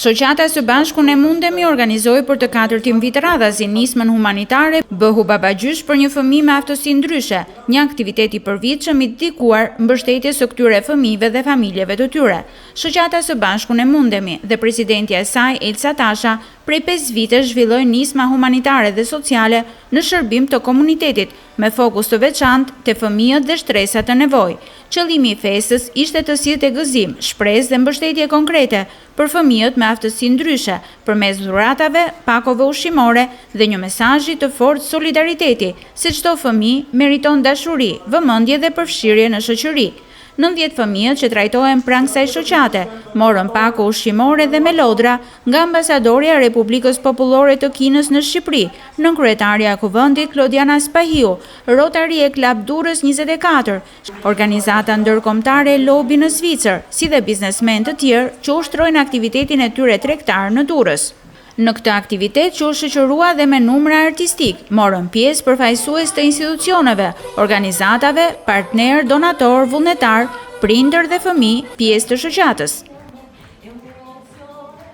Shoqata së Bashku Ne Mundemi organizoi për të 4-ën vit radhazi nismën humanitare Bëhu babagjysh për një fëmijë me aftësi ndryshe, një aktivitet I përvitshëm I dedikuar mbështetjes së këtyre fëmijëve dhe familjeve të tyre. Shoqata së Bashku Ne Mundemi dhe presidentja e saj Elsa Tasha prej 5 vitesh zhvilloi nisma humanitare dhe sociale në shërbim të komunitetit, me fokus të veçantë te fëmijët dhe shtresat të nevojë. Qëllimi I festës ishte të sillte gëzim, shpresë dhe mbështetje konkrete për fëmijët me aftësi ndryshe, përmes dhuratave, pakove ushqimore dhe një mesazhi të fortë solidariteti, se çdo fëmijë meriton dashuri, vëmendje dhe përfshirje në shoqëri. 90 fëmijët që trajtohen pranë kësaj shoqate morën pako ushqimore dhe me lodra nga ambasadorja e Republikës Popullore të Kinës në Shqipëri, nënkryetaria e Kuvendit Klodiana Spahiu, Rotary Club Durrës 24, organizata ndërkombëtare Lobby në Zvicër, si dhe biznesmen të tjerë që ushtrojnë aktivitetin e tyre tregtar në Durrës. Në këtë aktivitet që u shoqërua dhe me numra artistik, morën pjesë përfaqësues të institucioneve, organizatave, partner, donator, vullnetar, prindër dhe fëmijë, pjesë të shoqatës.